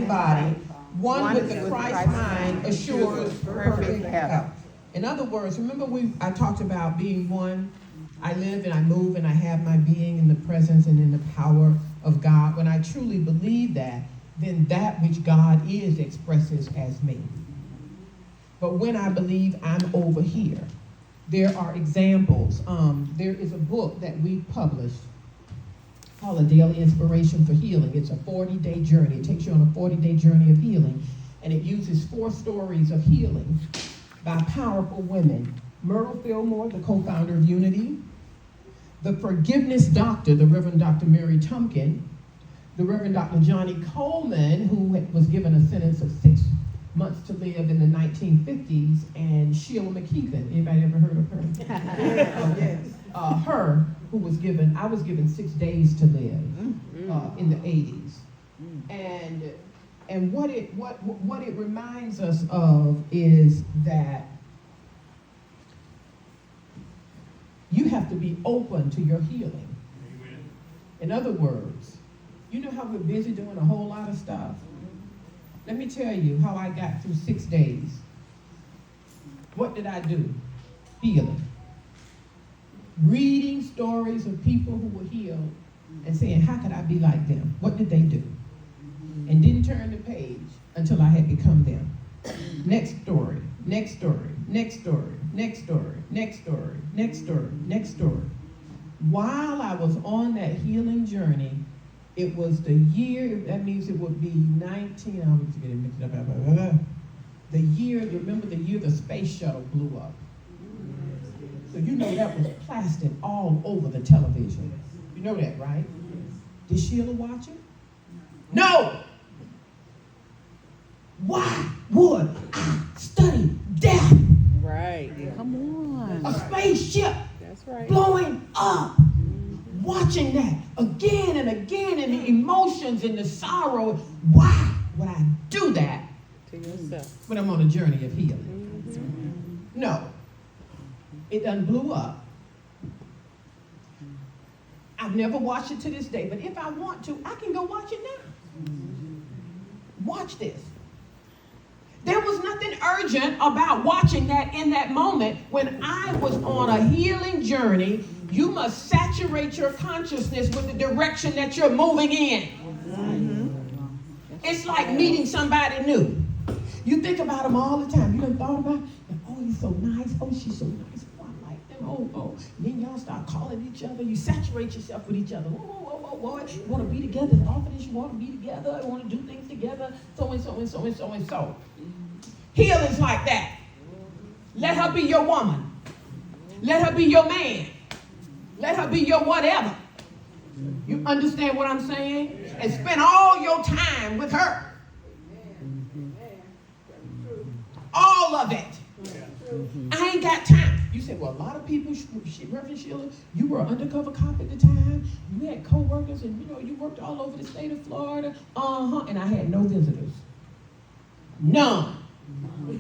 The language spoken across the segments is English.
body, one with the Christ mind, assures perfect health. In other words, remember I talked about being one. I live and I move and I have my being in the presence and in the power of God. When I truly believe that, then that which God is expresses as me. But when I believe I'm over here, there are examples. There is a book that we published called A Daily Inspiration for Healing. It's a 40-day journey. It takes you on a 40-day journey of healing, and it uses 4 stories of healing by powerful women. Myrtle Fillmore, the co-founder of Unity, the forgiveness doctor, the Reverend Dr. Mary Tumpkin, the Reverend Dr. Johnny Coleman, who was given a sentence of 6 months to live in the 1950s, and Sheila McKeithen. Anybody ever heard of her? Yes. Her, who was given, I was given 6 days to live in the 80s. And what it reminds us of is that you have to be open to your healing. Amen. In other words, you know how we're busy doing a whole lot of stuff? Let me tell you how I got through 6 days. What did I do? Healing. Reading stories of people who were healed and saying, how could I be like them? What did they do? And didn't turn the page until I had become them. Next story, next story, next story, next story, next story, next story, next story. While I was on that healing journey, it was the year, that means it would be 19, I was getting mixed up. The year, you remember the year the space shuttle blew up? So you know that was plastered all over the television. You know that, right? Did Sheila watch it? No! Why would I study death? Right. Come on. A spaceship That's right. blowing up. Watching that again and again, and the emotions and the sorrow. Why would I do that To yourself. when I'm on a journey of healing? Mm-hmm. No. It done blew up. I've never watched it to this day, but if I want to, I can go watch it now. Watch this. There was nothing urgent about watching that in that moment. When I was on a healing journey, you must saturate your consciousness with the direction that you're moving in. It's like meeting somebody new. You think about them all the time. You done thought about, oh, he's so nice. Oh, she's so nice. Oh, I like them. Oh. Then y'all start calling each other. You saturate yourself with each other. Whoa. You want to be together. The often you want to be together. You want to do things together. So and so. Healing's like that. Let her be your woman. Let her be your man. Let her be your whatever. You understand what I'm saying? And spend all your time with her. All of it. I ain't got time. You said, well, a lot of people, Reverend Sheila, you were an undercover cop at the time. You had co-workers and, you worked all over the state of Florida. And I had no visitors. None.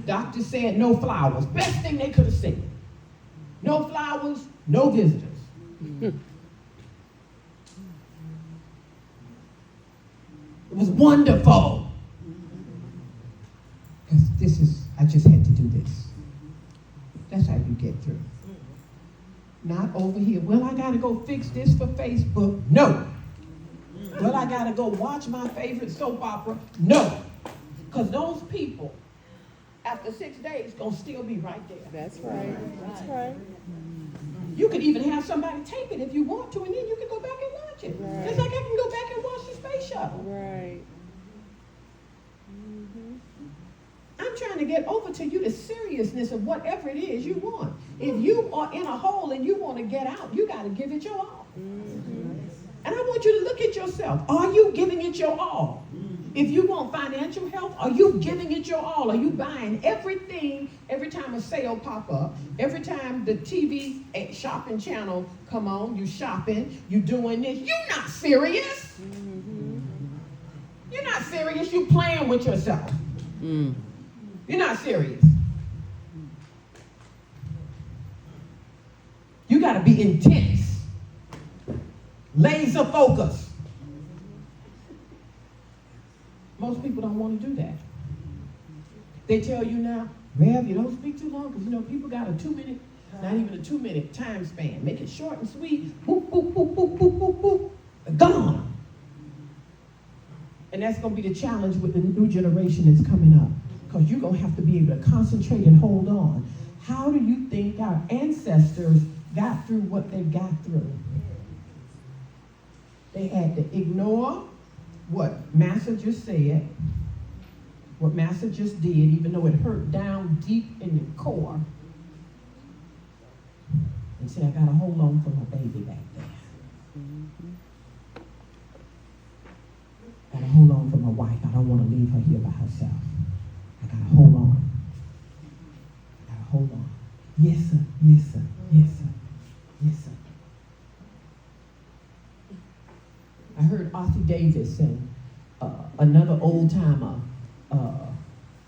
Doctor said no flowers. Best thing they could have said. No flowers, no visitors. It was wonderful. Because I just had to do this. That's how you get through. Not over here. Well, I got to go fix this for Facebook. No. Well, I got to go watch my favorite soap opera. No. Because those people, after 6 days, going to still be right there. That's right. You could even have somebody tape it if you want to, and then you can go back and watch it. Right. Just like I can go back and watch the space shuttle. Right. I'm trying to get over to you the seriousness of whatever it is you want. If you are in a hole and you want to get out, you got to give it your all. And I want you to look at yourself. Are you giving it your all? If you want financial help, are you giving it your all? Are you buying everything every time a sale pop up? Every time the TV shopping channel come on, you shopping, you doing this. You're not serious. You're not serious. You playing with yourself. You're not serious. You got to be intense. Laser focus. I'm Most people don't want to do that. They tell you now, Rev, you don't speak too long, because people got a 2-minute, not even a 2-minute time span. Make it short and sweet. Boop, boop, boop, boop, boop, boop, boop. Gone. And that's going to be the challenge with the new generation that's coming up. Because you're going to have to be able to concentrate and hold on. How do you think our ancestors got through what they got through? They had to ignore what Master just said, what Master just did, even though it hurt down deep in the core, and say, I got to hold on for my baby back there. I got to hold on for my wife. I don't want to leave her here by herself. I got to hold on. I got to hold on. Yes, sir. Yes, sir. Yes, sir. Yes, sir. I heard Arthur Davis and another old timer,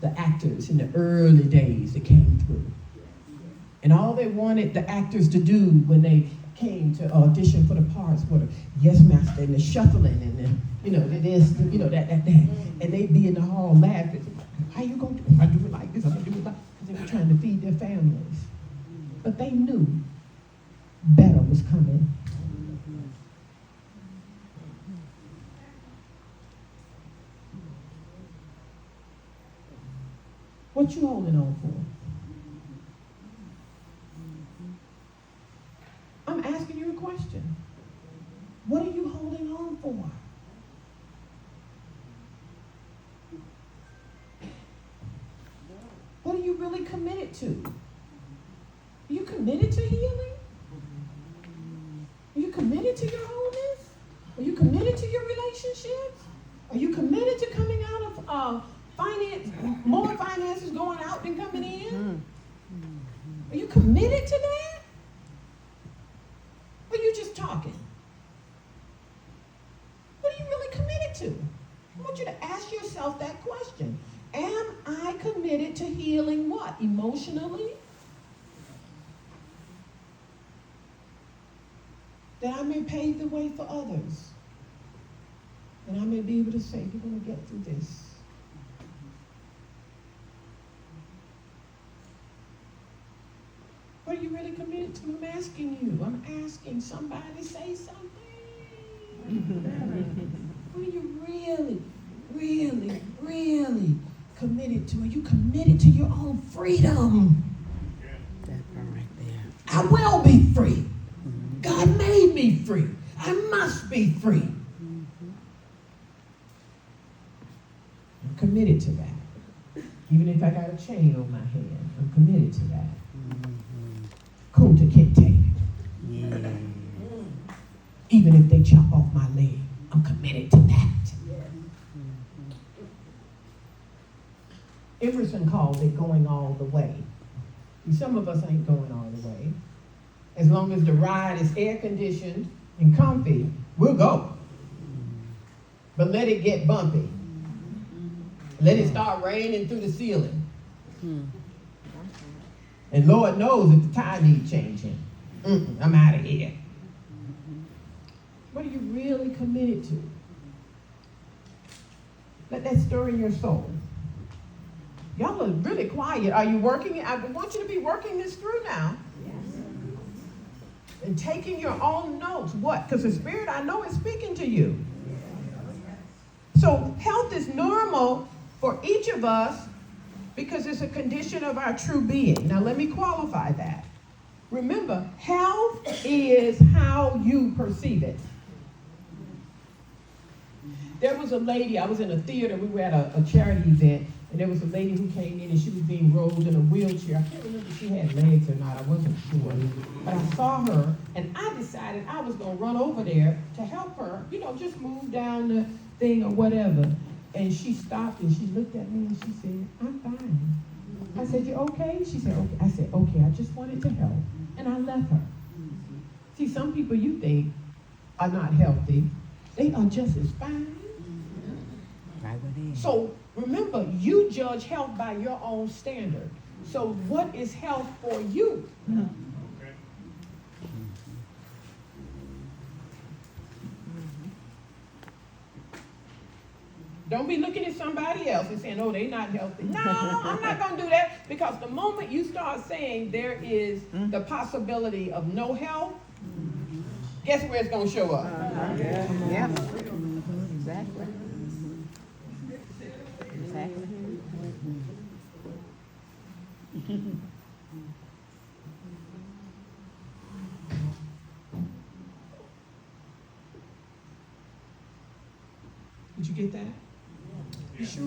the actors in the early days that came through. And all they wanted the actors to do when they came to audition for the parts were the yes, master, and the shuffling, and the this, that. And they'd be in the hall laughing. How you gonna do it? I do it like this, I'm gonna do it like, because they were trying to feed their families. But they knew better was coming. What you holding on for? I'm asking you a question. What are you holding on for? What are you really committed to? Are you committed to healing? Are you committed to your wholeness? Are you committed to your relationships? Are you committed to coming out of more finances going out than coming in? Are you committed to that? Or are you just talking? What are you really committed to? I want you to ask yourself that question. Am I committed to healing what? Emotionally? That I may pave the way for others. And I may be able to say, you're going to get through this. What are you really committed to? I'm asking you. I'm asking somebody, say something. What are you really, really, really committed to? Are you committed to your own freedom? That part right there. I will be free. God made me free. I must be free. I'm committed to that. Even if I got a chain on my hand, I'm committed to that. Kunta Kinte. Yeah. Even if they chop off my leg, I'm committed to that. Emerson called it going all the way. And some of us ain't going all the way. As long as the ride is air conditioned and comfy, we'll go. But let it get bumpy. Let it start raining through the ceiling. And Lord knows if the tire needs changing. I'm out of here. What are you really committed to? Let that stir in your soul. Y'all are really quiet. Are you working? I want you to be working this through now. Yes. And taking your own notes. What? Because the Spirit, I know, is speaking to you. So health is normal for each of us because it's a condition of our true being. Now let me qualify that. Remember, health is how you perceive it. There was a lady, I was in a theater, we were at a charity event, and there was a lady who came in and she was being rolled in a wheelchair. I can't remember if she had legs or not, I wasn't sure. But I saw her, and I decided I was going to run over there to help her, just move down the thing or whatever. And she stopped and she looked at me and she said, I'm fine. I said, you okay? She said, okay. I said, okay, I just wanted to help. And I left her. See, some people you think are not healthy, they are just as fine. So remember, you judge health by your own standard. So what is health for you? Don't be looking at somebody else and saying, oh, they're not healthy. No, I'm not going to do that, because the moment you start saying there is the possibility of no health, guess where it's going to show up? Yeah. Exactly. Exactly. Did you get that? You sure?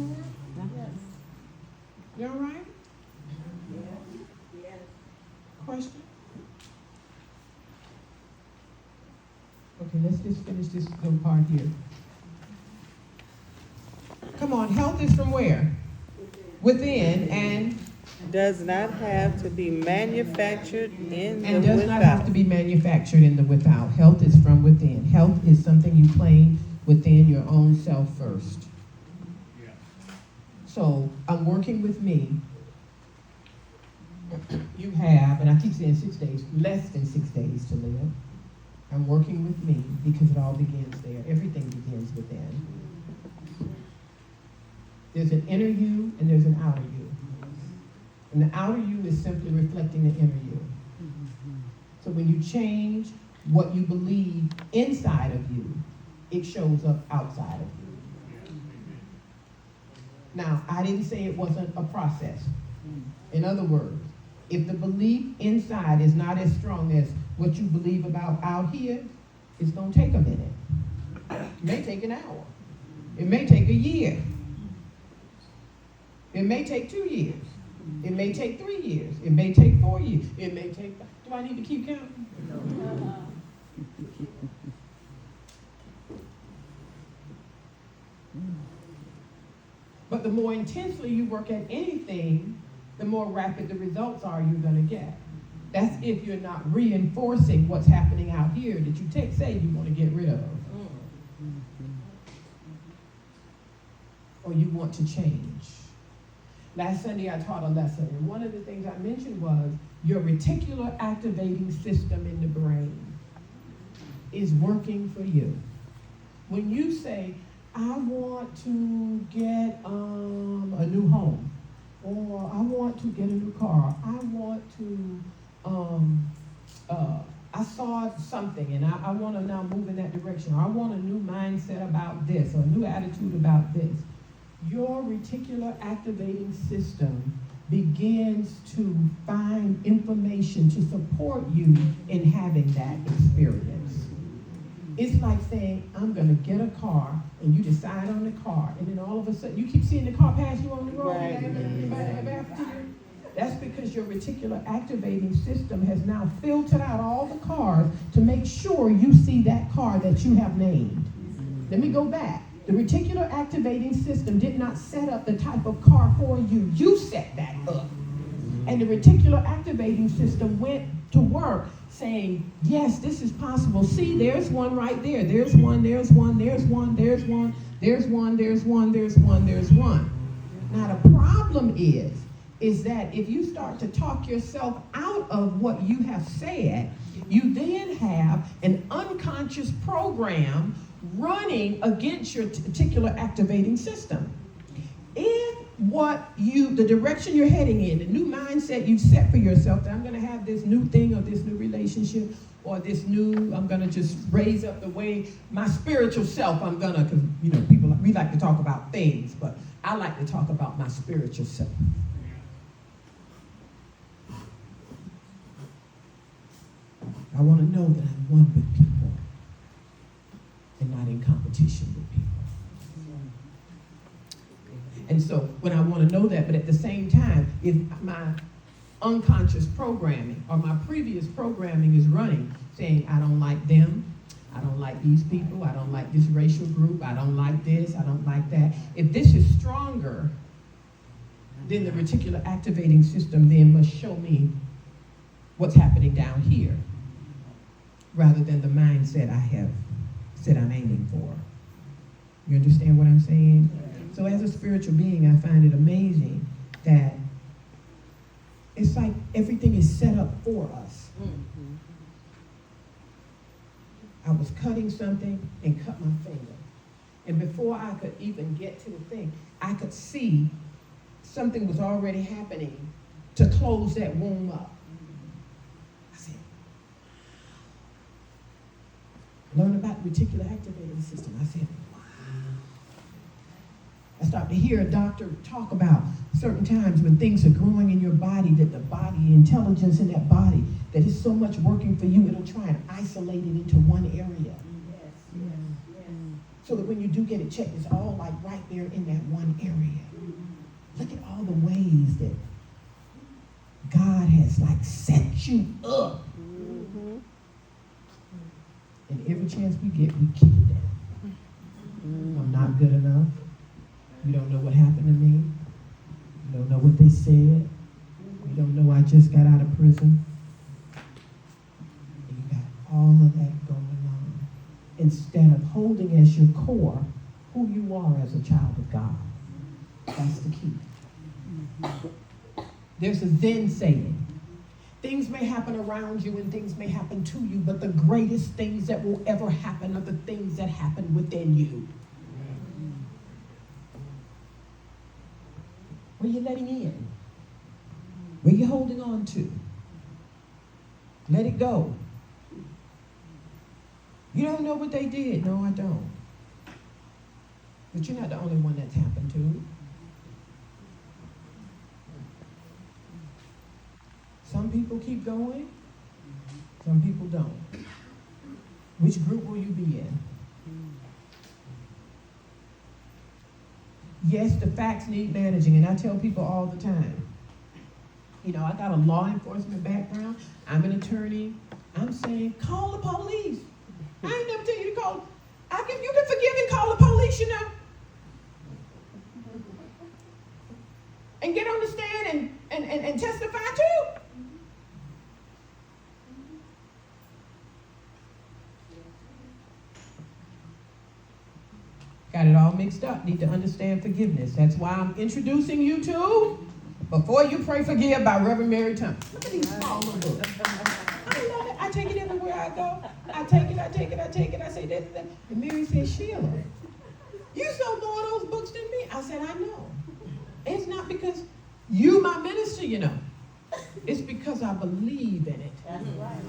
You all right? Question? Okay, let's just finish this little part here. Come on, health is from where? Within, and Does not have to be manufactured in the does not have without. to be manufactured in the without. Health is from within. Health is something you claim within your own self first. So I'm working with me. You have, and I keep saying 6 days, less than 6 days to live. I'm working with me because it all begins there. Everything begins within. There's an inner you and there's an outer you. And the outer you is simply reflecting the inner you. So when you change what you believe inside of you, it shows up outside of you. Now, I didn't say it wasn't a process. In other words, if the belief inside is not as strong as what you believe about out here, it's going to take a minute. It may take an hour. It may take a year. It may take 2 years. It may take 3 years. It may take 4 years. It may take, do I need to keep counting? No. But the more intensely you work at anything, the more rapid the results are you're going to get. That's if you're not reinforcing what's happening out here that you say you want to get rid of. Or you want to change. Last Sunday I taught a lesson, and one of the things I mentioned was your reticular activating system in the brain is working for you. When you say, I want to get a new home, or I want to get a new car, I want to, I saw something and I want to now move in that direction, or I want a new mindset about this, or a new attitude about this. Your reticular activating system begins to find information to support you in having that experience. It's like saying, I'm going to get a car, and you decide on the car, and then all of a sudden, you keep seeing the car pass you on the road. Right. That's because your reticular activating system has now filtered out all the cars to make sure you see that car that you have named. Let me go back. The reticular activating system did not set up the type of car for you. You set that up. And the reticular activating system went to work saying, yes, this is possible. See, there's one right there. There's one, there's one, there's one, there's one, there's one, there's one, there's one, there's one. Now the problem is that if you start to talk yourself out of what you have said, you then have an unconscious program running against your reticular activating system. If the direction you're heading in, the new mindset you've set for yourself, that I'm going to have this new thing or this new relationship or this new, I'm going to just raise up the way my spiritual self, I'm going to, because, people, we like to talk about things, but I like to talk about my spiritual self. I want to know that I'm one with people and not in competition with people. And so when I want to know that, but at the same time, if my unconscious programming or my previous programming is running, saying I don't like them, I don't like these people, I don't like this racial group, I don't like this, I don't like that. If this is stronger, then the reticular activating system then must show me what's happening down here, rather than the mindset I have said I'm aiming for. You understand what I'm saying? So as a spiritual being, I find it amazing that it's like everything is set up for us. Mm-hmm. I was cutting something and cut my finger. And before I could even get to the thing, I could see something was already happening to close that womb up. I said, learn about the reticular activating system. I said, wow. I started to hear a doctor talk about certain times when things are growing in your body, that the body, intelligence in that body, that is so much working for you, it'll try and isolate it into one area. So that when you do get it checked, it's all like right there in that one area. Look at all the ways that God has like set you up. And every chance we get, we kick it down. I'm not good enough. You don't know what happened to me. You don't know what they said. You don't know I just got out of prison. And you got all of that going on. Instead of holding as your core who you are as a child of God. That's the key. There's a Zen saying, things may happen around you and things may happen to you, but the greatest things that will ever happen are the things that happen within you. What are you letting in? What are you holding on to? Let it go. You don't know what they did. No, I don't. But you're not the only one that's happened to. Some people keep going. Some people don't. Which group will you be in? Yes, the facts need managing, and I tell people all the time, you know, I got a law enforcement background. I'm an attorney. I'm saying, call the police. I ain't never tell you to call. You can forgive and call the police, you know. And get on the stand and testify too. Got it all mixed up. Need to understand forgiveness. That's why I'm introducing you to Before You Pray Forgive by Reverend Mary Thomas. Look at these small little books. I love it. I take it everywhere I go. I take it. I say that. And Mary said, Sheila, you sold more of those books than me. I said, I know. It's not because you my minister, you know. It's because I believe in it. That's right.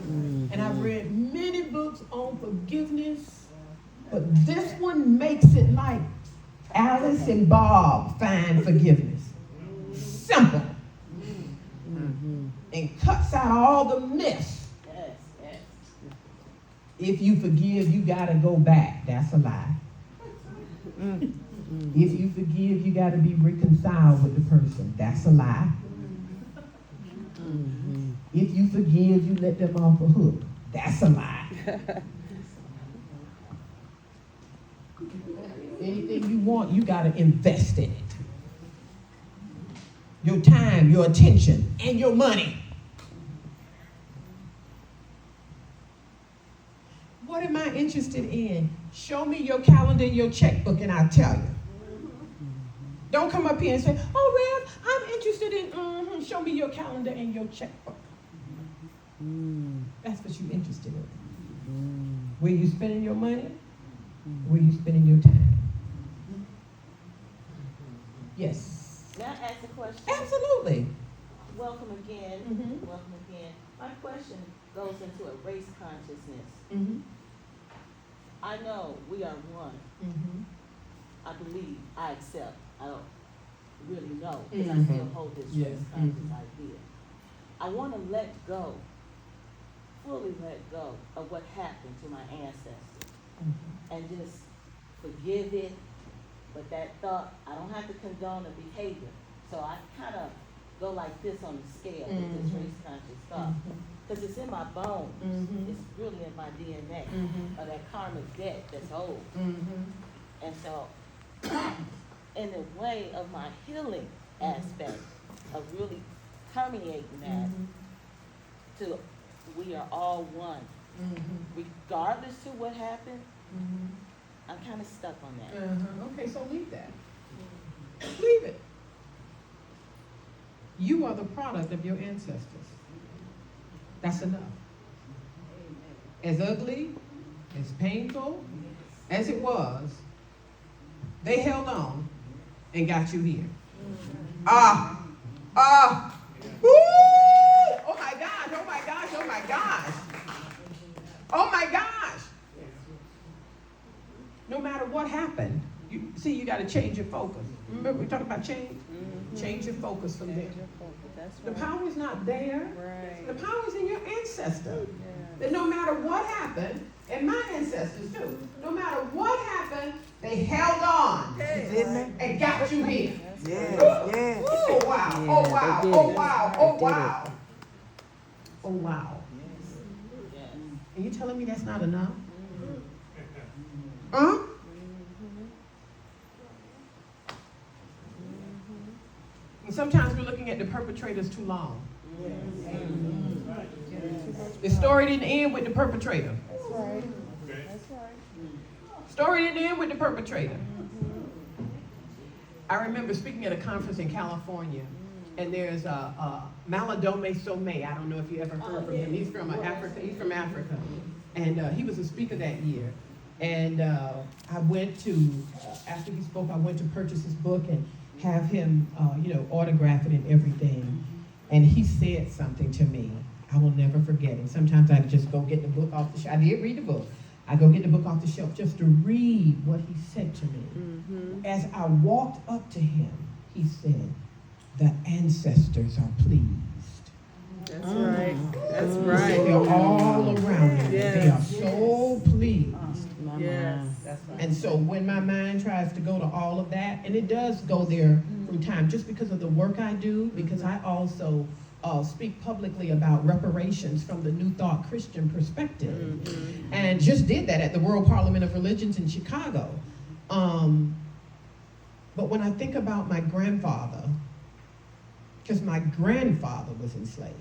And I've read many books on forgiveness, but this one makes it like Alice and Bob find forgiveness. Simple. And cuts out all the mess. If you forgive, you gotta go back. That's a lie. If you forgive, you gotta be reconciled with the person. That's a lie. If you forgive, you let them off a hook. That's a lie. Anything you want, you gotta invest in it. Your time, your attention, and your money. What am I interested in? Show me your calendar and your checkbook and I'll tell you. Don't come up here and say, oh, Rev, I'm interested in, show me your calendar and your checkbook. That's what you're interested in. Where you spending your money? Where you spending your time? Yes. May I ask a question? Absolutely. Welcome again. Mhm. Welcome again. My question goes into a race consciousness. Mm-hmm. I know we are one. Mm-hmm. I believe, I accept. I don't really know because I Mhm. still hold this Yeah. race conscious Mhm. idea. I want to let go, fully let go of what happened to my ancestors and just forgive it. But that thought, I don't have to condone the behavior. So I kind of go like this on the scale with this Mhm. race conscious thought. Because it's in my bones. Mhm. It's really in my DNA. Mhm. Of that karmic debt that's old. Mm-hmm. And so, in the way of my healing aspect of really permeating that to we are all one. Regardless to what happened, I'm kind of stuck on that. Okay, so leave that. Leave it. You are the product of your ancestors. That's enough. As ugly, as painful as it was, They held on and got you here. Woo! Oh my gosh, oh my gosh, oh my gosh. Oh my gosh. No matter what happened, you got to change your focus. Remember we talked about change? Mm-hmm. Change your focus from there. That's The right. power is not there. Right. The power is in your ancestor. Yeah. That no matter what happened, and my ancestors too, no matter what happened, they held on and got you here. Yeah. Oh wow, oh wow, oh wow, oh wow. Oh wow. Yes. And you telling me that's not enough? Huh? And sometimes we're looking at the perpetrators too long. The story didn't end with the perpetrator. That's right. That's right. Story didn't end with the perpetrator. I remember speaking at a conference in California, and there's Maladome Somé. I don't know if you ever heard from him. He's from Africa. He's from Africa, and he was a speaker that year. And I went to after he spoke, I went to purchase his book and have him, autograph it and everything. And he said something to me. I will never forget it. Sometimes I just go get the book off the shelf. I did read the book. I go get the book off the shelf just to read what he said to me. Mm-hmm. As I walked up to him, he said, "The ancestors are pleased." That's right. That's He said, right. they're all around you. Yes. They are so pleased. Yes. That's right. And so when my mind tries to go to all of that, and it does go there from time, just because of the work I do, because I also speak publicly about reparations from the New Thought Christian perspective. Mm-hmm. And just did that at the World Parliament of Religions in Chicago. But when I think about my grandfather, because my grandfather was enslaved,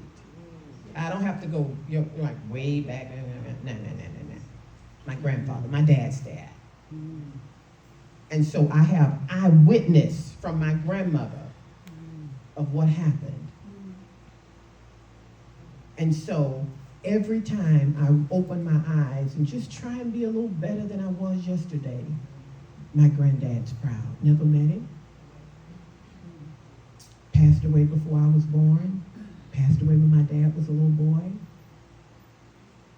I don't have to go like way back. No. My grandfather, my dad's dad. And so I have eyewitness from my grandmother of what happened. And so every time I open my eyes and just try and be a little better than I was yesterday, my granddad's proud. Never met him. Passed away before I was born. Passed away when my dad was a little boy.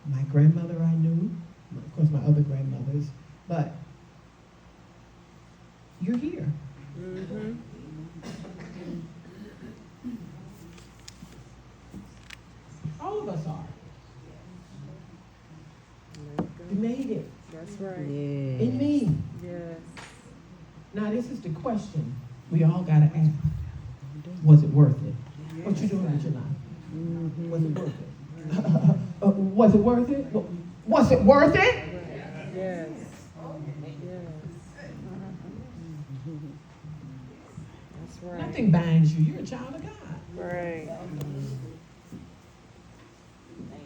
My grandmother I knew. Of course, my other grandmothers. But you're here. Mm-hmm. All of us are. You made it. That's right. In me. Yes. Now, this is the question we all got to ask. Was it worth it? What you doing with your life? Mm-hmm. Was it worth it? Was it worth it? Was it worth it? Yes. Yes. That's right. Nothing binds you. You're a child of God. Right.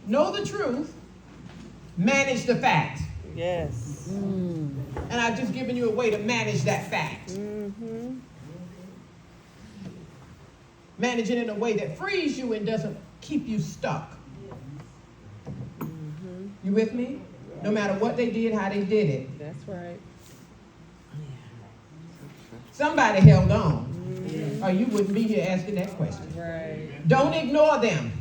Know the truth. Manage the facts. Yes. And I've just given you a way to manage that fact. Mm-hmm. Manage it in a way that frees you and doesn't keep you stuck. Mm-hmm. You with me? No matter what they did, how they did it. That's right. Somebody held on. Or you wouldn't be here asking that question. Right. Don't ignore them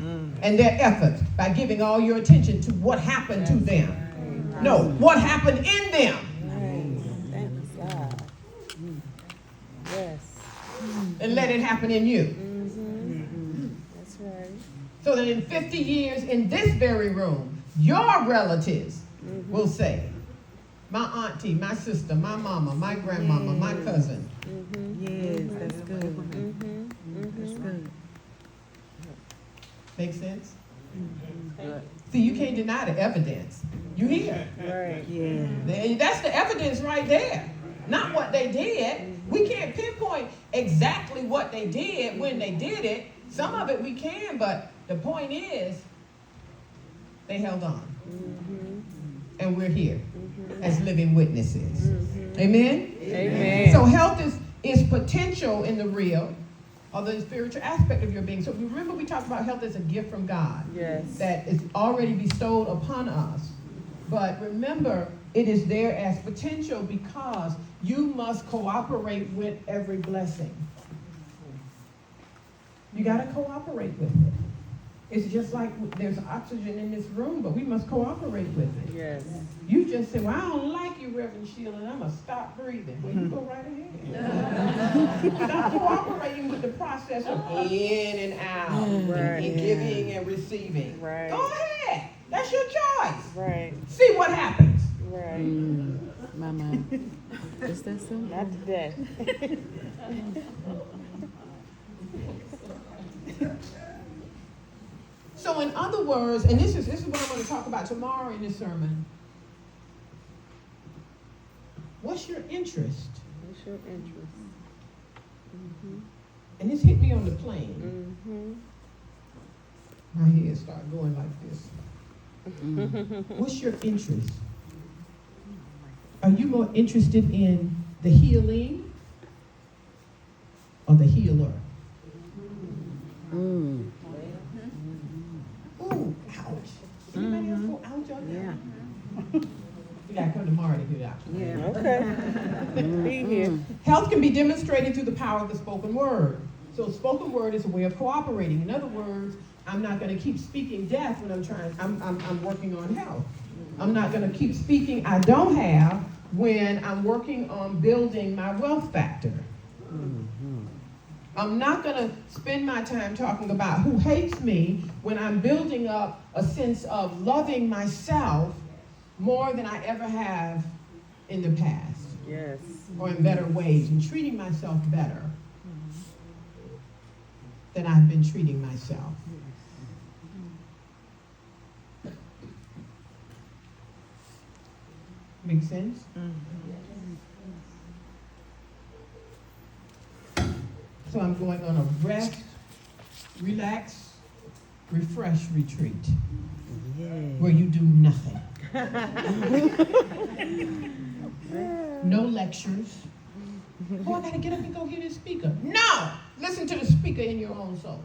and their efforts by giving all your attention to what happened to them. Right. No, what happened in them. Right. Thank God. Yes. And let it happen in you. Mm-hmm. That's right. So that in 50 years in this very room, your relatives will say, my auntie, my sister, my mama, my grandmama, my cousin. Yes, that's good. Mm-hmm. That's good. Make sense? Good. See, you can't deny the evidence. You hear? Right. Yeah. That's the evidence right there. Not what they did. We can't pinpoint exactly what they did when they did it. Some of it we can, but the point is, they held on. And we're here as living witnesses. Amen? Amen. So health is potential in the real or the spiritual aspect of your being. So remember we talked about health as a gift from God. Yes. That is already bestowed upon us. But remember, It is there as potential because you must cooperate with every blessing. You got to cooperate with it. It's just like there's oxygen in this room, but we must cooperate with it. Yes. You just say, well, I don't like you, Reverend Sheila, and I'm going to stop breathing. Well, you go right ahead. Stop cooperating with the process of in and out, Right. and giving and receiving. Right. Go ahead. That's your choice. Right. See what happens. Right. Mama. Is that so? Not today. So in other words, and this is what I'm going to talk about tomorrow in this sermon. What's your interest? What's your interest? And this hit me on the plane. Mm-hmm. My head started going like this. What's your interest? Are you more interested in the healing or the healer? Mm. Ooh, ouch. Anybody else go ouch on that? Yeah. You gotta come tomorrow to do that. Yeah. Okay. Be here. Health can be demonstrated through the power of the spoken word. So spoken word is a way of cooperating. In other words, I'm not going to keep speaking death when I'm working on health. I'm not going to keep speaking I don't have when I'm working on building my wealth factor. I'm not going to spend my time talking about who hates me when I'm building up a sense of loving myself more than I ever have in the past, Yes. or in better ways, and treating myself better than I've been treating myself. Make sense? So I'm going on a rest, relax, refresh retreat where you do nothing. No lectures. Oh, I gotta get up and go hear this speaker. No! Listen to the speaker in your own soul.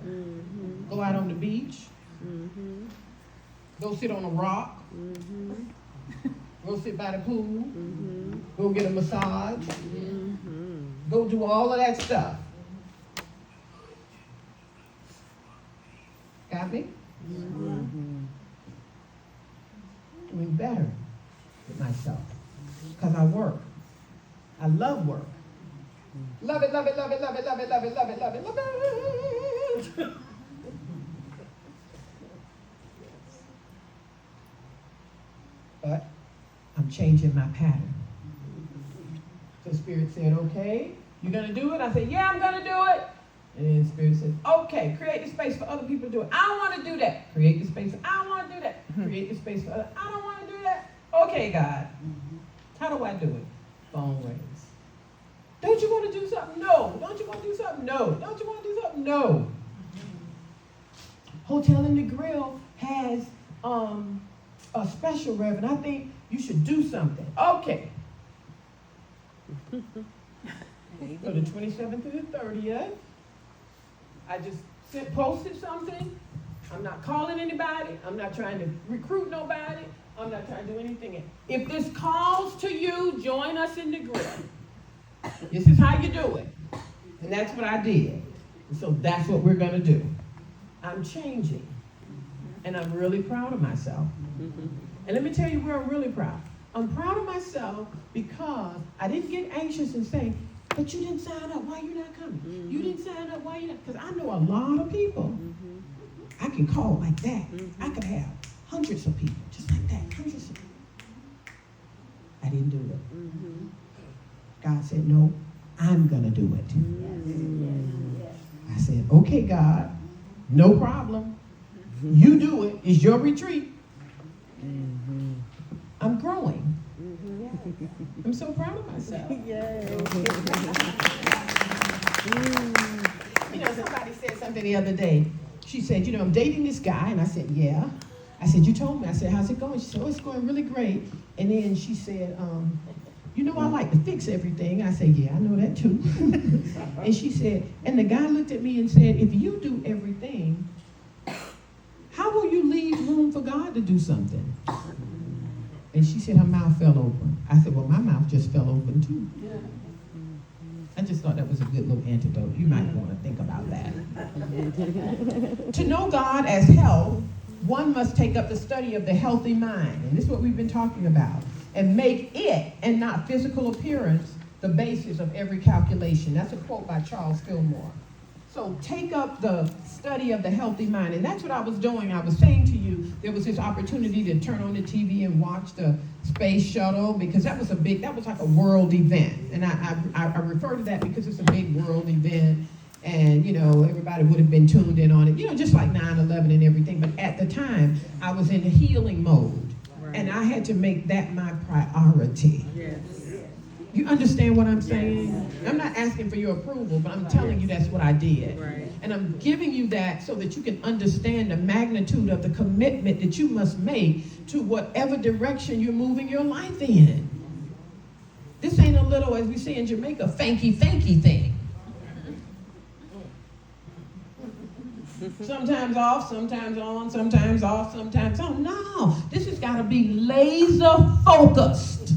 Go out on the beach. Go sit on a rock. Go sit by the pool. Go get a massage. Go do all of that stuff. Got me? Doing better with myself. Because I work. I love work. Love it, love it, love it, love it, love it, love it, love it, love it, love it. But I'm changing my pattern. So Spirit said, okay, you're going to do it? I said, yeah, I'm going to do it. And then Spirit says, okay, create the space for other people to do it. I don't want to do that. Create the space. I don't want to do that. Create the space for others. I don't want to do that. Okay, God. How do I do it? Phone rings. Don't you want to do something? No. Don't you want to do something? No. Don't you want to do something? No. Hotel in the Grill has a special, Reverend. I think you should do something. Okay. So the 27th through the 30th, I just posted something. I'm not calling anybody. I'm not trying to recruit nobody. I'm not trying to do anything. If this calls to you, join us in the grill. This is how you do it. And that's what I did. And so that's what we're going to do. I'm changing. And I'm really proud of myself. And let me tell you where I'm really proud. I'm proud of myself because I didn't get anxious and say, but you didn't sign up. Why are you not coming? You didn't sign up. Why are you not? Because I know a lot of people. I can call like that. I could have hundreds of people, just like that, hundreds of people. I didn't do it. God said, no, I'm going to do it. I said, okay, God, no problem. You do it. It's your retreat. I'm growing. I'm so proud of myself. You know, somebody said something the other day. She said, you know, I'm dating this guy. And I said, yeah. I said, you told me. I said, how's it going? She said, oh, it's going really great. And then she said, you know, I like to fix everything. I said, yeah, I know that too. And she said, and the guy looked at me and said, if you do everything, how will you leave room for God to do something? And she said her mouth fell open. I said, well, my mouth just fell open too. I just thought that was a good little antidote. You might want to think about that. To know God as health, one must take up the study of the healthy mind. And this is what we've been talking about. And make it, and not physical appearance, the basis of every calculation. That's a quote by Charles Fillmore. So take up the study of the healthy mind. And that's what I was doing. I was saying to you, there was this opportunity to turn on the TV and watch the space shuttle, because that was like a world event. And I refer to that because it's a big world event. And, you know, everybody would have been tuned in on it, you know, just like 9/11 and everything. But at the time, I was in a healing mode. Right. And I had to make that my priority. Yes. You understand what I'm saying? Yes. I'm not asking for your approval, but I'm telling you that's what I did. Right. And I'm giving you that so that you can understand the magnitude of the commitment that you must make to whatever direction you're moving your life in. This ain't a little, as we say in Jamaica, fanky thing. Sometimes off, sometimes on, sometimes off, sometimes on. No, this has got to be laser focused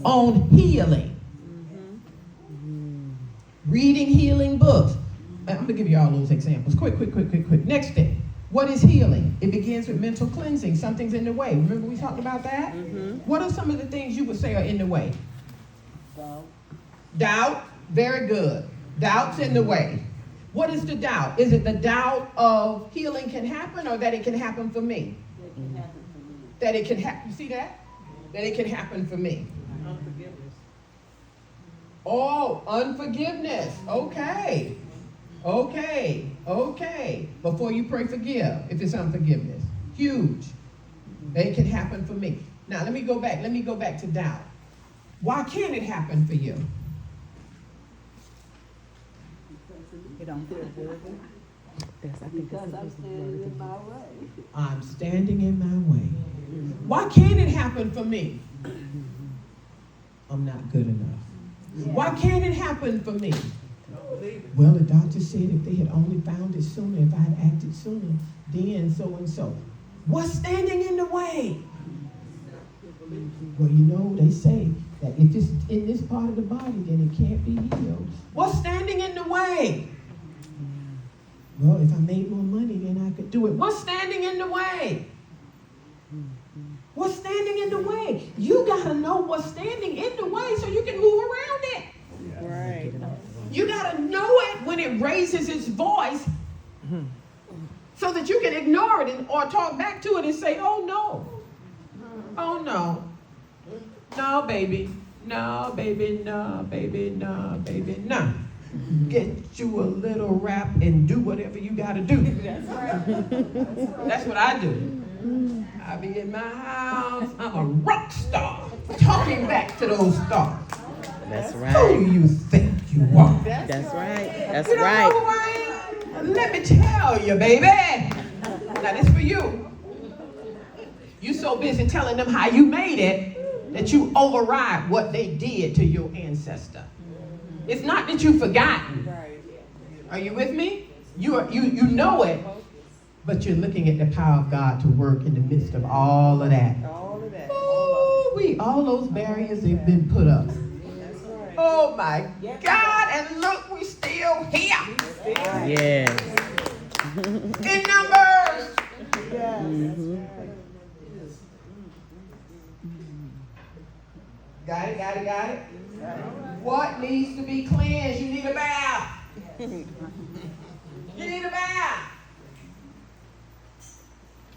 on healing. Reading healing books. I'm going to give you all those examples. Quick. Next thing. What is healing? It begins with mental cleansing. Something's in the way. Remember we talked about that? What are some of the things you would say are in the way? Doubt. Very good. Doubt's in the way. What is the doubt? Is it the doubt of healing can happen, or that it can happen for me? That it can happen for me. That it can happen. You see that? That it can happen for me. Unforgiveness. Oh, unforgiveness. Okay. Before you pray, forgive if it's unforgiveness. Huge. That it can happen for me. Now, let me go back to doubt. Why can't it happen for you? It don't feel good. Because I'm standing in my way. I'm standing in my way. Why can't it happen for me? I'm not good enough. Why can't it happen for me? Well, the doctor said if they had only found it sooner, if I had acted sooner, then so and so. What's standing in the way? Well, you know, they say that if it's in this part of the body, then it can't be healed. What's standing in the way? Well, if I made more money, then I could do it. What's standing in the way? What's standing in the way? You got to know what's standing in the way so you can move around it. Right. You got to know it when it raises its voice so that you can ignore it or talk back to it and say, oh, no. Oh, no. No, baby. No, baby. No, baby. No, baby. No. Get you a little rap and do whatever you got to do. That's right. That's what I do. I be in my house. I'm a rock star. Talking back to those stars. That's right. Who do you think you are? That's right. That's You don't right. know who I am? Let me tell you, baby. Now this for you. You so busy telling them how you made it that you override what they did to your ancestor. It's not that you've forgotten. Are you with me? You know it, but you're looking at the power of God to work in the midst of all of that. Ooh, all those barriers have been put up. Oh my God, and look, we still here. Yes. In numbers. Got it. What needs to be cleansed? You need a bath. You need a bath.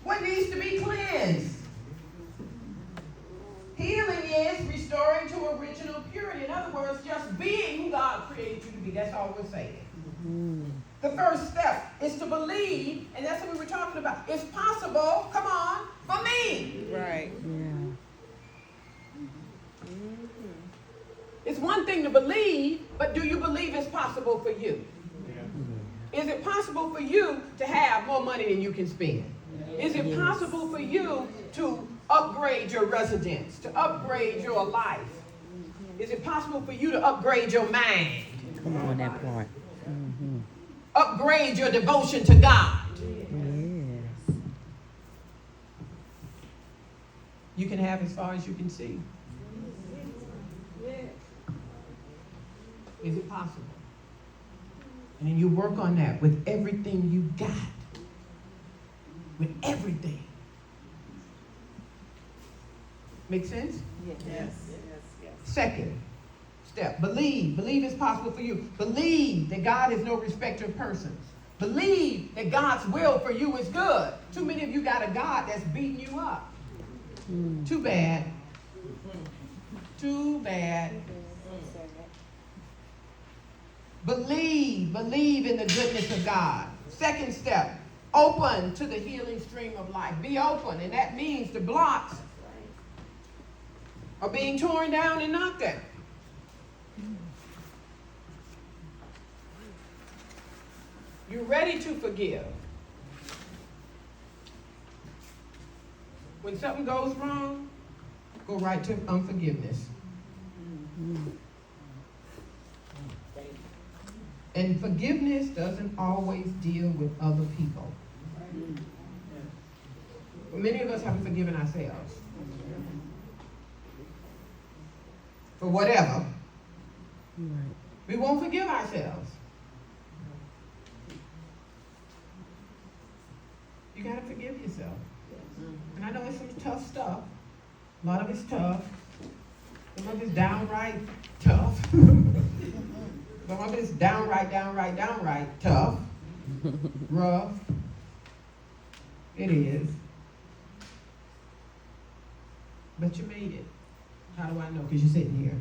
What needs to be cleansed? Healing is restoring to original purity. In other words, just being who God created you to be. That's all we're saying. The first step is to believe, and that's what we were talking about. It's possible, come on, for me. Right. It's one thing to believe, but do you believe it's possible for you? Is it possible for you to have more money than you can spend? Is it possible for you to upgrade your residence, to upgrade your life? Is it possible for you to upgrade your mind? Come on, that part. Upgrade your devotion to God? Yes. You can have as far as you can see. Is it possible? And then you work on that with everything you got. With everything. Make sense? Yes. Second step, believe. Believe it's possible for you. Believe that God is no respecter of persons. Believe that God's will for you is good. Too many of you got a God that's beating you up. Too bad. Too bad. Believe in the goodness of God. Second step, open to the healing stream of life. Be open, and that means the blocks are being torn down and knocked at. You're ready to forgive. When something goes wrong, go right to unforgiveness. And forgiveness doesn't always deal with other people. Many of us haven't forgiven ourselves. For whatever. We won't forgive ourselves. You gotta forgive yourself. And I know it's some tough stuff. A lot of it's tough. Some of it's downright tough. Some of it's downright tough. Rough. It is. But you made it. How do I know? Because you're sitting here.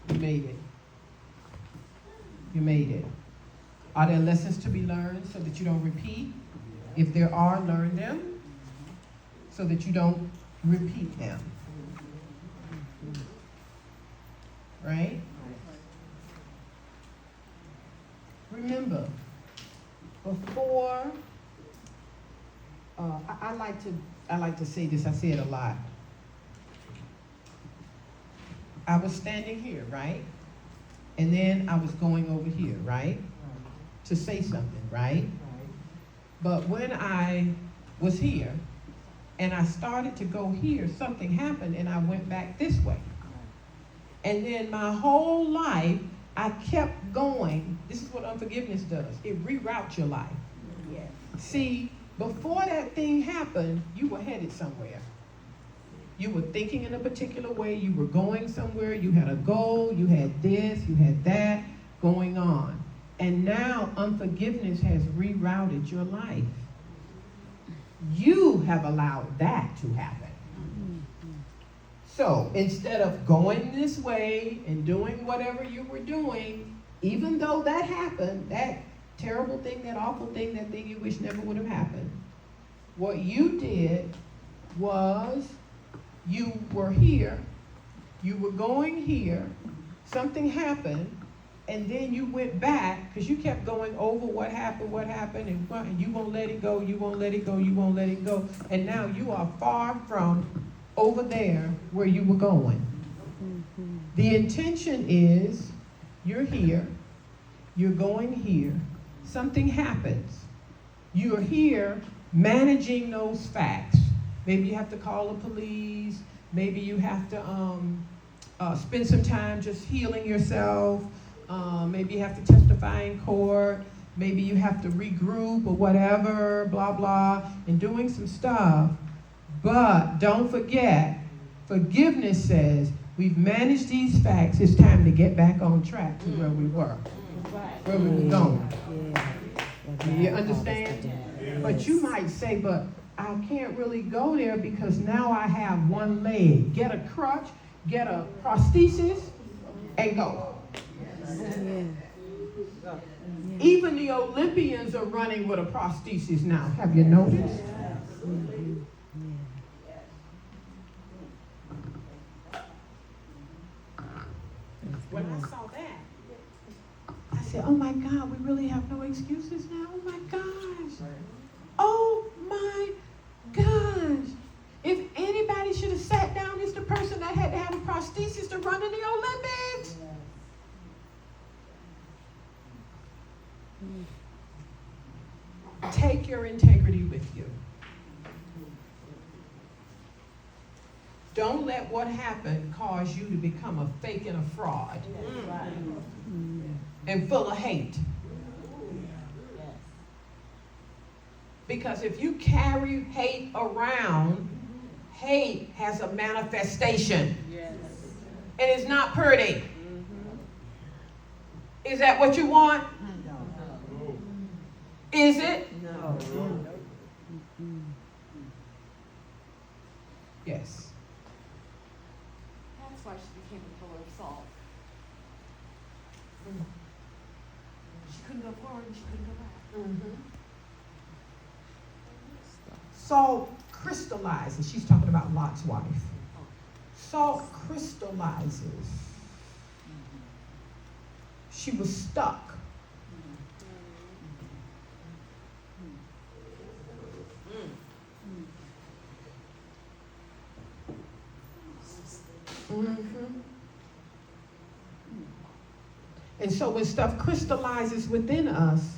You made it. You made it. Are there lessons to be learned so that you don't repeat? If there are, learn them so that you don't repeat them. Right? Remember, before, I like to say this, I say it a lot. I was standing here, right? And then I was going over here, right? To say something, right? But when I was here and I started to go here, something happened and I went back this way. And then my whole life, I kept going. This is what unforgiveness does. It reroutes your life. Yes. See, before that thing happened, you were headed somewhere. You were thinking in a particular way. You were going somewhere. You had a goal. You had this. You had that going on. And now unforgiveness has rerouted your life. You have allowed that to happen. So instead of going this way and doing whatever you were doing, even though that happened, that terrible thing, that awful thing, that thing you wish never would have happened, what you did was you were here, you were going here, something happened, and then you went back because you kept going over what happened, and you won't let it go, you won't let it go, you won't let it go. And now you are far from over there where you were going. The intention is you're here, you're going here, something happens. You're here managing those facts. Maybe you have to call the police, maybe you have to spend some time just healing yourself. Maybe you have to testify in court. Maybe you have to regroup or whatever, blah, blah, and doing some stuff. But don't forget, forgiveness says, we've managed these facts. It's time to get back on track to where we were, where we were going. You understand? But you might say, but I can't really go there because now I have one leg. Get a crutch, get a prosthesis, and go. Even the Olympians are running with a prosthesis now. Have you noticed? When I saw that, I said, oh my God, we really have no excuses now? Oh my gosh. Oh my gosh. If anybody should have sat down, it's the person that had to have a prosthesis to run in the Olympics. Take your integrity with you. Don't let what happened cause you to become a fake and a fraud That's right. and full of hate. Yes. Because if you carry hate around, hate has a manifestation. Yes. And it's not pretty. Is that what you want? Is it? No. Yes. That's why she became a pillar of salt. She couldn't go forward and she couldn't go back. Salt crystallizes. She's talking about Lot's wife. Salt crystallizes. She was stuck. And so when stuff crystallizes within us,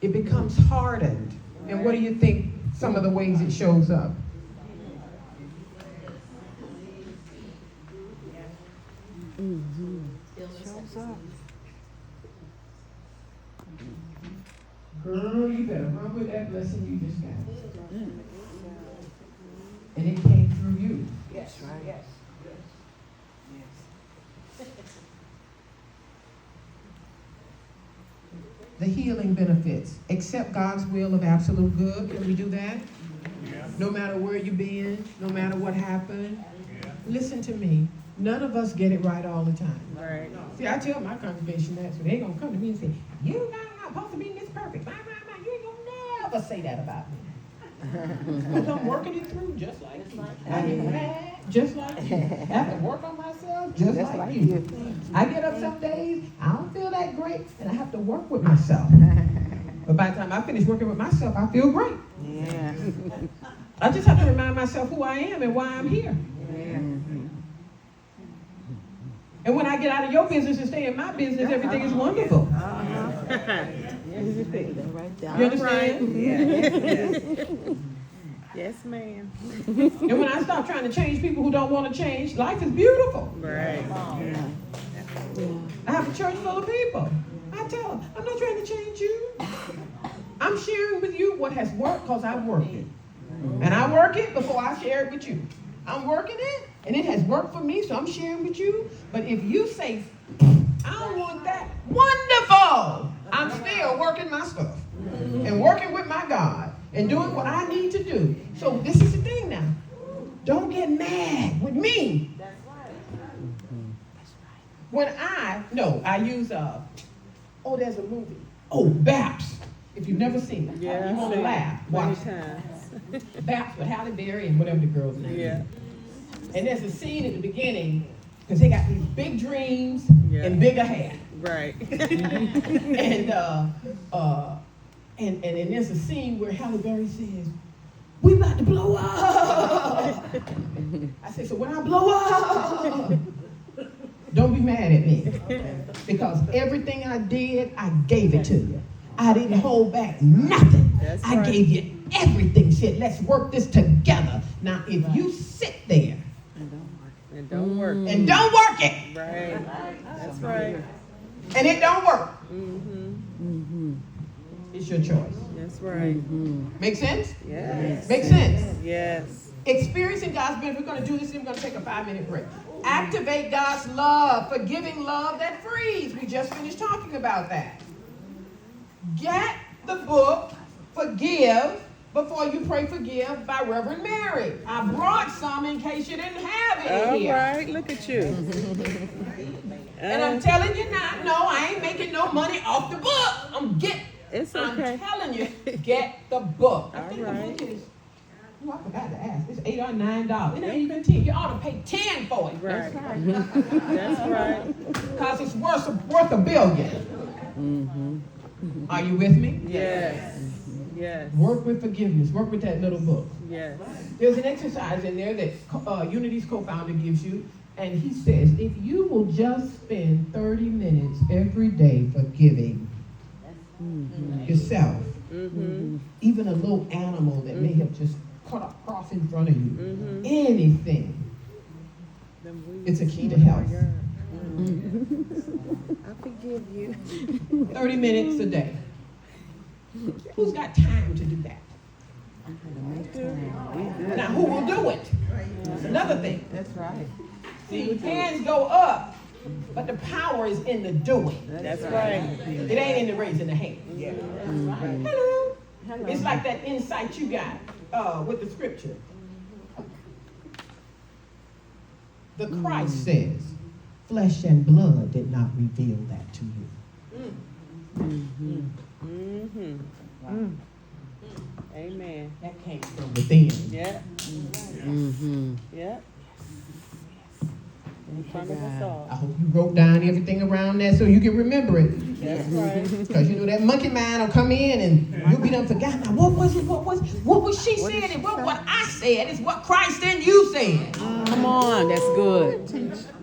it becomes hardened. And what do you think some of the ways it shows up? Girl, you better run with that blessing you just got. And it came through you. Yes, right. Yes. The healing benefits. Accept God's will of absolute good. Can we do that? Yeah. No matter where you've been, no matter what happened. Yeah. Listen to me. None of us get it right all the time. Right. See, I tell my congregation that, so they're going to come to me and say, you guys are not supposed to be this perfect. You ain't going to never say that about me. Because I'm working it through just like you. I get mad just like you. I have to work on myself just like you. I get up some days, I don't feel that great, and I have to work with myself. But by the time I finish working with myself, I feel great. Yeah. I just have to remind myself who I am and why I'm here. And when I get out of your business and stay in my business, everything is wonderful. You understand? Yes, ma'am. And when I stop trying to change people who don't want to change, life is beautiful. Right. I have a church full of people. I tell them, I'm not trying to change you. I'm sharing with you what has worked because I worked it. And I work it before I share it with you. I'm working it, and it has worked for me, so I'm sharing with you. But if you say, I don't want that, wonderful! I'm still working my stuff and working with my God and doing what I need to do. So this is the thing now. Don't get mad with me. That's right. When I use, there's a movie. Oh, Baps. If you've never seen it, Yeah, you want to laugh. Many Watch it. times. Baps with Halle Berry and whatever the girl's name is. Yeah. And there's a scene at the beginning, because they got these big dreams and bigger hair. Right. And there's a scene where Halle Berry says, we about to blow up. I said, so when I blow up, don't be mad at me. Because everything I did, I gave it to you. I didn't hold back nothing. That's I right. gave you everything. Said, let's work this together. Now, if you sit there And don't work. and don't work it, Right. That's right. and it don't work, Mm-hmm. it's your choice. That's right. Make sense? Yes. Make sense? Yes. Experiencing God's benefit. We're going to do this and we're going to take a 5-minute break. Activate God's love, forgiving love that frees. We just finished talking about that. Get the book, Forgive Before You Pray Forgive by Reverend Mary. I brought some in case you didn't have it All here. right. Look at you. And I'm telling you now, no, I ain't making no money off the book. It's okay. I'm telling you, get the book. I All think right. the book is, I forgot to ask. It's $8 or $9. It ain't even 10. You ought to pay 10 for it. Right. That's right. Because it's worth $1 billion. Are you with me? Yes. Yes. Work with forgiveness. Work with that little book. Yes. There's an exercise in there that Unity's co-founder gives you. And he says, if you will just spend 30 minutes every day forgiving yourself, even a little animal that may have just cut across in front of you, anything, It's a key to health. I forgive you. 30 minutes a day. Who's got time to do that? Now, who will do it? That's another thing. That's right. See, hands go up, but the power is in the doing. That's right. It ain't in the raising the hand. Yeah. Hello. It's like that insight you got with the scripture. The Christ says, flesh and blood did not reveal that to you. Amen. That came from within. Yeah. Yeah. In front of us all. I hope you wrote down everything around that so you can remember it. That's right. Because you know that monkey mind will come in and you'll be done forgotten. Now, what was it? What was she saying? And what I said is what Christ and you said. Come on, that's good.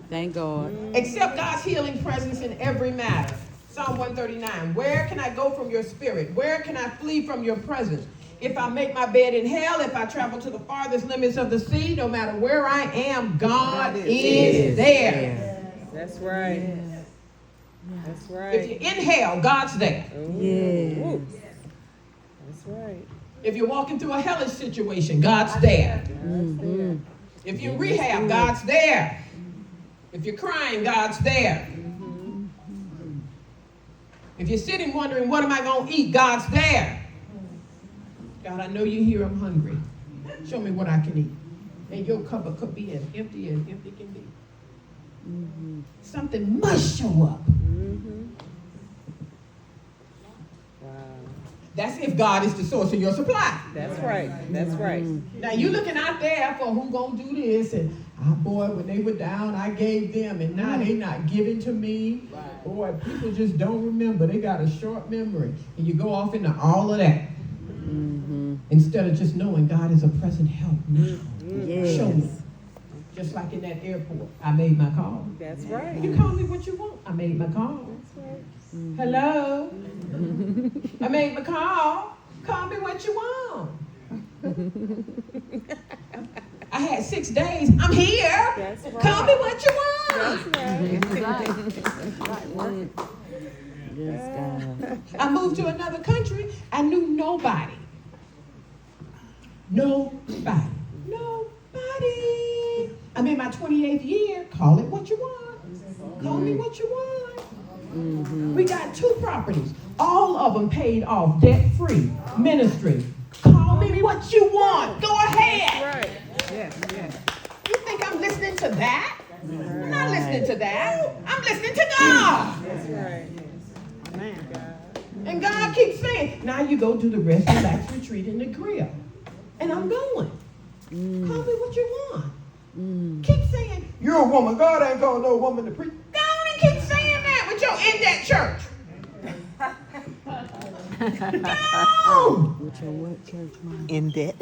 Thank God. Accept God's healing presence in every matter. Psalm 139. Where can I go from your spirit? Where can I flee from your presence? If I make my bed in hell, if I travel to the farthest limits of the sea, no matter where I am, God is there. That's right. That's right. If you're in hell, God's there. Yes. That's right. If you're walking through a hellish situation, God's there. If you're in rehab, God's there. If you're crying, God's there. If you're sitting wondering, what am I going to eat? God's there. God, I know you're here. I'm hungry. Show me what I can eat. And your cupboard could be as empty can be. Something must show up. Wow. That's if God is the source of your supply. That's right. That's right. Now you looking out there for who gonna do this, and boy, when they were down, I gave them, and now they not giving to me. Boy, people just don't remember. They got a short memory, and you go off into all of that instead of just knowing God is a present help now. Yes. Show me. Just like in that airport, I made my call. That's right. You call me what you want. I made my call. That's right. Hello. I made my call. Call me what you want. I had 6 days. I'm here. That's right. Call me what you want. That's right. Yes, God. I moved to another country. I knew nobody. Nobody. I'm in my 28th year. Call it what you want. Call me what you want. We got 2 properties. All of them paid off, debt-free. Ministry. Call me what you want. Go ahead. Right. You think I'm listening to that? I'm not listening to that. I'm listening to God. That's right. Amen. And God keeps saying, now you go do the rest, relax, retreat in the grill. And I'm going. Call me what you want. Keep saying, you're a woman. God ain't called no woman to preach. Go on and keep saying that with your in that church. Go. With your what church, Mom? In debt.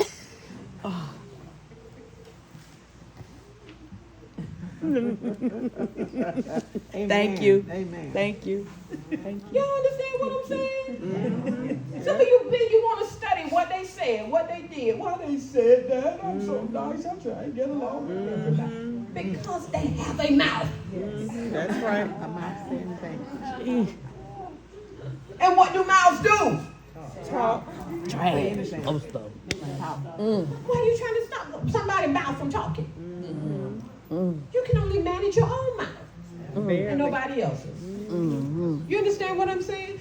Thank you. Amen. Thank you. You understand what I'm saying? Some of you want to study what they said, what they did. Why they said that? I'm so nice. I'm trying to get along with everybody. Because they have a mouth. That's right. A mouth saying things. And what do mouths do? Talk. Trash. Most of them. Why are you trying to stop somebody's mouth from talking? You can only manage your own mouth and nobody else's. You understand what I'm saying?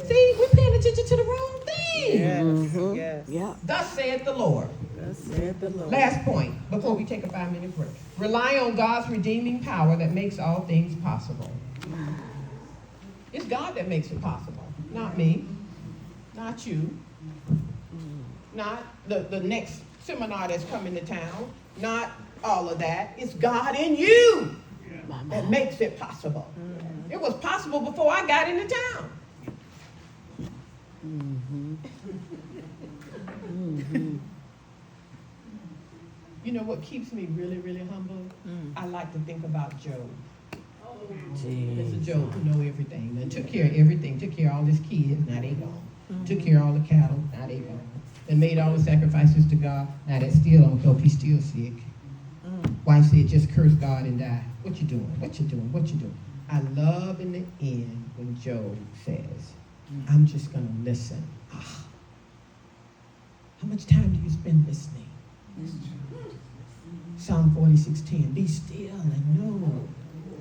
See, we're paying attention to the wrong thing. Yes. Yeah. Thus saith the Lord. Thus saith the Lord. Last point before we take a 5-minute break. Rely on God's redeeming power that makes all things possible. It's God that makes it possible, not me, not you, not the next seminar that's coming to town, not all of that. It's God in you that makes it possible. It was possible before I got into town. You know what keeps me really, really humble? I like to think about Job. Mr. Job who know everything. And took care of everything. Took care of all his kids. Now they gone. Took care of all the cattle. Now they gone. And made all the sacrifices to God. Now that still don't help. He's still sick. Wife said, just curse God and die. What you doing? What you doing? What you doing? I love in the end when Job says, I'm just going to listen. Ah. How much time do you spend listening? Psalm 46:10, be still and know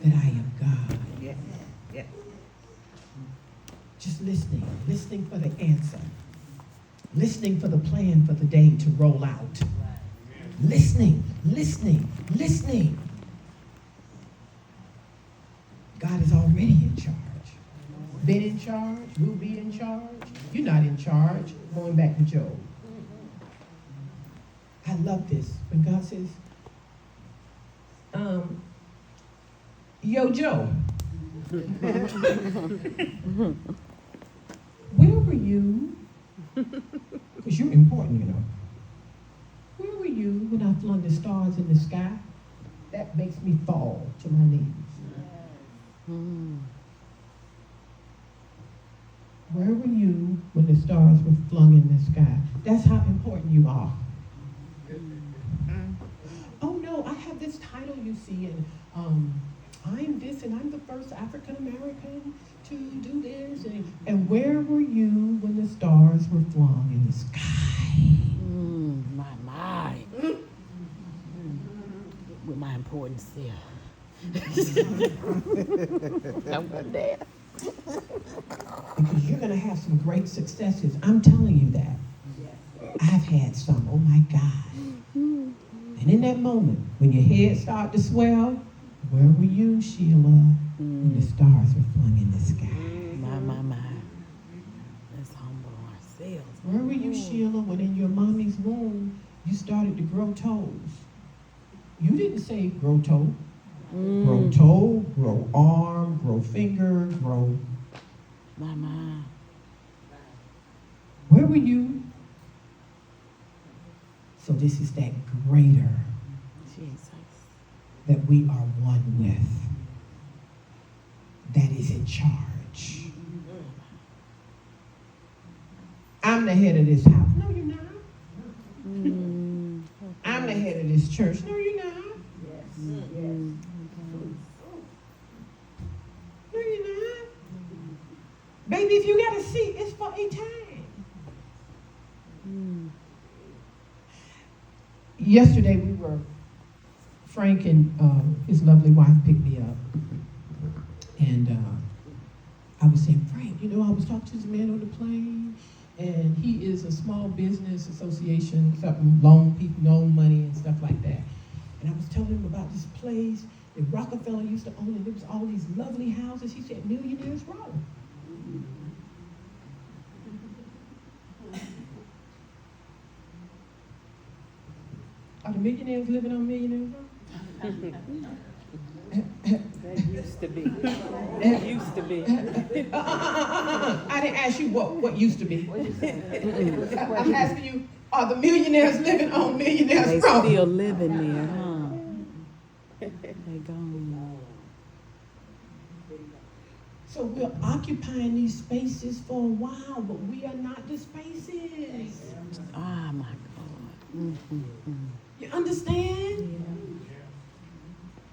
that I am God. Yeah. Yeah. Just listening for the answer. Listening for the plan for the day to roll out. Listening. God is already in charge. Been in charge, will be in charge. You're not in charge. Going back to Job. I love this. When God says, yo, Joe, where were you? Because you're important, you know. Where were you when I flung the stars in the sky? That makes me fall to my knees. Where were you when the stars were flung in the sky? That's how important you are. Oh no, I have this title you see, and I'm this, and I'm the first African American to do this. And where were you when the stars were flung in the sky? My. With my important self. I'm good there. Because you're going to have some great successes. I'm telling you that. I've had some. Oh my God. And in that moment, when your head started to swell, where were you, Sheila, when the stars were flung in the sky? My. Let's humble ourselves. Where were you, Sheila, when in your mommy's womb you started to grow toes? You didn't say grow toe. Grow toe, grow arm, grow finger, grow. My. Where were you? So this is that greater Jesus. that we are one with, that is in charge. I'm the head of this house. No, you're not. I'm the head of this church. No, you're not. No, you're not. Baby, if you got a seat, it's for a time. Yesterday Frank and his lovely wife picked me up. And I was saying, Frank, you know, I was talking to this man on the plane, and he is a small business association, something loan people, loan money and stuff like that. And I was telling him about this place that Rockefeller used to own, and there was all these lovely houses. He said, Millionaires Row. Are the millionaires living on Millionaires Row? That used to be. That used to be. I didn't ask you what used to be. I'm asking you, are the millionaires living on Millionaires They Row? still living there, huh? They gone. So we're occupying these spaces for a while, but we are not the spaces. Ah, my God. You understand?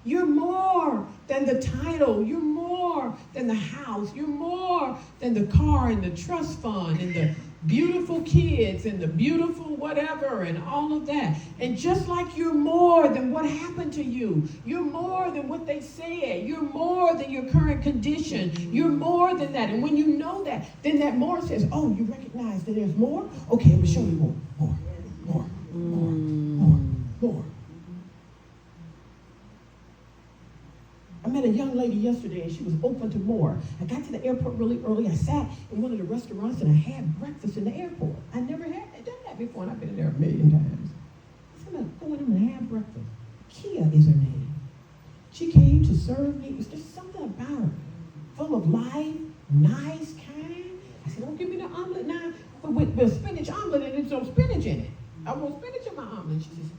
You're more than the title. You're more than the house. You're more than the car and the trust fund and the beautiful kids and the beautiful whatever and all of that. And just like you're more than what happened to you, you're more than what they said, you're more than your current condition, you're more than that. And when you know that, then that more says, oh, you recognize that there's more? Okay, I'm going to show you more. I met a young lady yesterday, and she was open to more. I got to the airport really early. I sat in one of the restaurants, and I had breakfast in the airport. I never had done that before, and I've been in there a million times. I said, I'm going to go in and have breakfast. Kia is her name. She came to serve me. It was just something about her. Full of life, nice, kind. I said, don't give me the omelet now. But with the spinach omelet, and there's no spinach in it. I want spinach in my omelet. She says,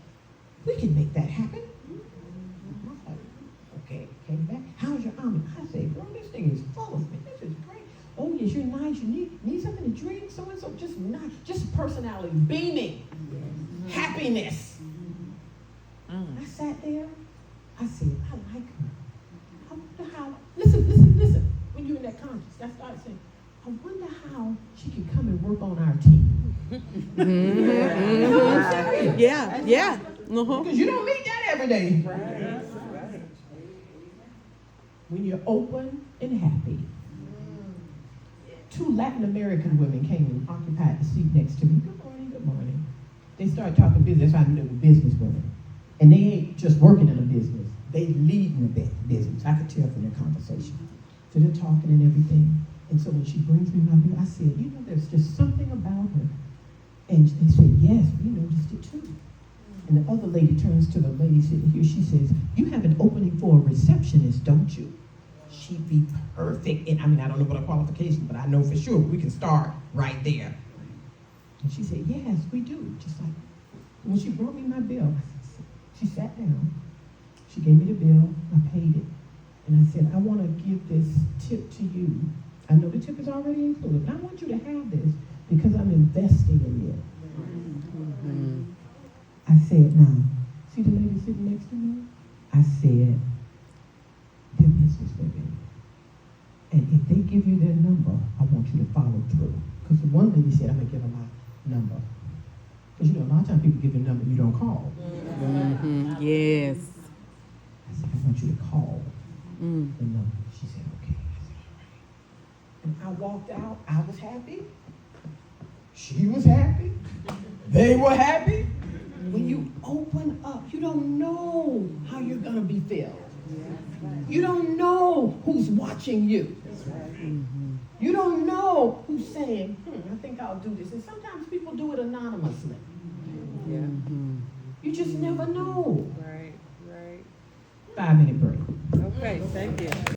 we can make that happen. Okay, came back. How's your omelet? I said, girl, this thing is full of me. This is great. Oh, yes, you're nice. You need something to drink? So-and-so, just nice. Just personality, beaming, happiness. I sat there. I said, I like her. I wonder how, listen. When you're in that conference, I started saying, I wonder how she can come and work on our team. No, I'm serious. Yeah. Uh-huh. Because you don't meet that every day. When you're open and happy. 2 Latin American women came and occupied the seat next to me. Good morning. They started talking business. That's how I knew they were business women. And they ain't just working in a business. They leading the business. I could tell from their conversation. So they're talking and everything. And so when she brings me my bill, I said, you know, there's just something about her. And they said, yes, we noticed it too. And the other lady turns to the lady sitting here. She says, you have an opening for a receptionist, don't you? She'd be perfect. And I mean, I don't know what her qualifications, but I know for sure we can start right there. And she said, yes, we do. Just like when she brought me my bill, she sat down. She gave me the bill. I paid it. And I said, I want to give this tip to you. I know the tip is already included, but I want you to have this because I'm investing in it. I said, now, see the lady sitting next to me? I said, they're business women. And if they give you their number, I want you to follow through. Because the one lady said, I'm going to give her my number. Because, you know, a lot of times people give their number, you don't call. Yes. I said, I want you to call the number. She said, okay. I said, all right. And I walked out. I was happy. She was happy. They were happy. When you open up, you don't know how you're going to be filled. You don't know who's watching you. You don't know who's saying, I think I'll do this. And sometimes people do it anonymously. You just never know. Right. 5-minute break. Okay, thank you.